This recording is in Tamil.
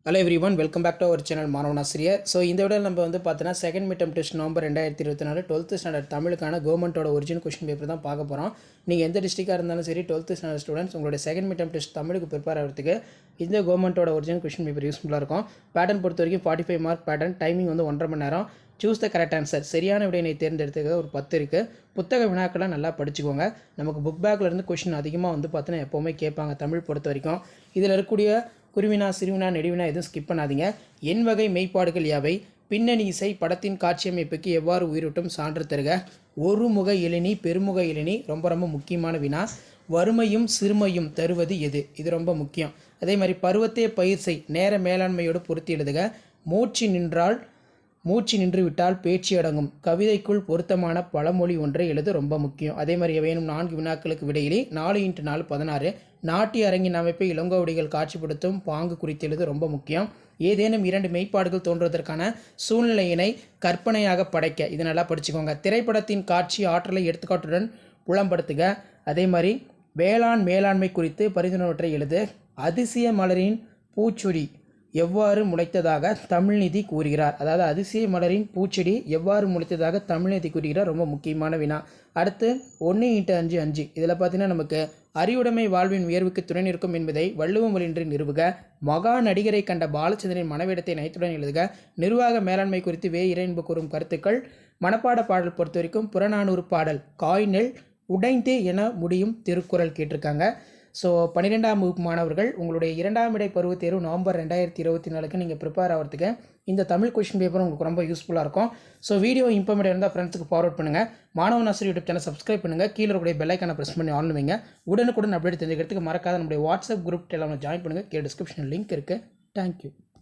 Hello everyone, welcome back to our channel மாணவன் ஆசிரியர். ஸோ இந்த விட நம்ம வந்து பார்த்தோன்னா second mid test November 2024 12th standard தமிழுக்கான கவர்மெண்ட்டோட ஒரிஜினல் கொஸ்டின் பேப்பர் தான் பார்க்க போகிறோம். நீங்கள் எந்த டிஸ்ட்ரிக்டாக இருந்தாலும் சரி 12th ஸ்டாண்டர்ட் ஸ்டூடெண்ட்ஸ் உங்களுடைய செகண்ட் மிட் டெஸ்ட் தமிழுக்கு ப்ரிப்பேர் ஆகிறதுக்கு இந்த கவர்மெண்ட்டோட ஒரிஜினல் கொஸ்டின் பேப்பர் யூஸ்ஃபுல்லாக இருக்கும். பேட்டர்ன் பொறுத்த வரைக்கும் 45 மார்க் பேட்டர்ன், டைமிங் வந்து 1.5 மணி நேரம். சூஸ் த கரெக்ட் ஆன்சர், சரியான விடையினை தேர்ந்தெடுத்துக்க ஒரு 10 இருக்குது. புத்தக வினாக்கெல்லாம் நல்லா படிச்சுக்கோங்க. நமக்கு புக் பேக்லேருந்து கொஸ்டின் அதிகமாக வந்து பார்த்தீங்கன்னா எப்போவுமே கேட்பாங்க தமிழ் பொறுத்த வரைக்கும். இதில் இருக்கக்கூடிய குருவினா, சிறுவினா, நெடுவினா எதுவும் ஸ்கிப் பண்ணாதீங்க. என் வகை மெய்ப்பாடுகள் யாவை? பின்னணி இசை படத்தின் காட்சியமைப்புக்கு எவ்வாறு உயிரூட்டும் சான்று தருக? ஒருமுக எழினி, பெருமுக எழினி ரொம்ப ரொம்ப முக்கியமான வினா. வறுமையும் சிறுமையும் தருவது எது? இது ரொம்ப முக்கியம். அதே மாதிரி பருவத்தே பயிர் செய், நேர மேலாண்மையோடு பொருத்தி எழுதுக. மூச்சு நின்று விட்டால் பேச்சு அடங்கும். கவிதைக்குள் பொருத்தமான பழமொழி ஒன்றை எழுத ரொம்ப முக்கியம். அதே மாதிரி எவையேனும் 4 வினாக்களுக்கு விடையிலே 4x4 16. நாட்டிய அரங்கின் அமைப்பை இளங்கோவடிகள் காட்சிப்படுத்தும் பாங்கு குறித்து எழுத ரொம்ப முக்கியம். ஏதேனும் 2 மெய்ப்பாடுகள் தோன்றுவதற்கான சூழ்நிலையினை கற்பனையாக படைக்க, இது நல்லா படிச்சுக்கோங்க. திரைப்படத்தின் காட்சி ஆற்றலை எடுத்துக்காட்டுடன் புலம்படுத்துக. அதே மாதிரி வேளாண் மேலாண்மை குறித்து பரிந்துரைவற்றை எழுது. அதிசய மலரின் பூச்சொடி எவ்வாறு முளைத்ததாக தமிழ்நிதி கூறுகிறார்? அதாவது அதிசய மலரின் பூச்செடி எவ்வாறு முளைத்ததாக தமிழ்நிதி கூறுகிறார், ரொம்ப முக்கியமான வினா. அடுத்து 1x5 5. இதில் பார்த்தீங்கன்னா நமக்கு அறிவுடைமை வாழ்வின் உயர்வுக்கு துணை நிற்கும் என்பதை வள்ளுவம் வழியின்றி நிறுவுக. மகா நடிகரை கண்ட பாலச்சந்திரன் மனவேடத்தை நயத்துடன் எழுதுக. நிர்வாக மேலாண்மை குறித்து வே இறைன்பு கூறும் கருத்துக்கள். மனப்பாட பாடல் பொறுத்த வரைக்கும் புறநானூறு பாடல் காய்நெல் உடைந்தே என முடியும் திருக்குறள் கேட்டிருக்காங்க. ஸோ 12ஆம் வகுப்பு மாணவர்கள் உங்களுடைய 2ஆம் இடை பருவத் தேர்வு நவம்பர் 2024 நீங்கள் ப்ரிப்பேர் ஆகிறதுக்கு இந்த தமிழ் கொஸ்டின் பேப்பர் உங்களுக்கு ரொம்ப யூஸ்ஃபுல்லாக இருக்கும். ஸோ வீடியோ இம்பார்மெண்ட் இருந்தால் ஃப்ரெண்ட்ஸுக்கு ஃபார்வர்ட் பண்ணுங்கள். மாணவன் ஆசிரியர் யூடியூப் சேனல் சப்ஸ்கிரைப் பண்ணுங்கள். கீழே இருக்கக்கூடிய பெல் ஐக்கானை ப்ரெஸ் பண்ணி ஆன் பண்ணுவீங்க. உடனுக்குடன் அப்டேட் தெரிஞ்சுக்கிறதுக்கு மறக்காத நம்முடைய வாட்ஸ்அப் குரூப் டெலிகிராமில் ஜாயின் பண்ணுங்கள். கீழே டிஸ்கிரிப்ஷன் லிங்க் இருக்குது. தேங்க்யூ.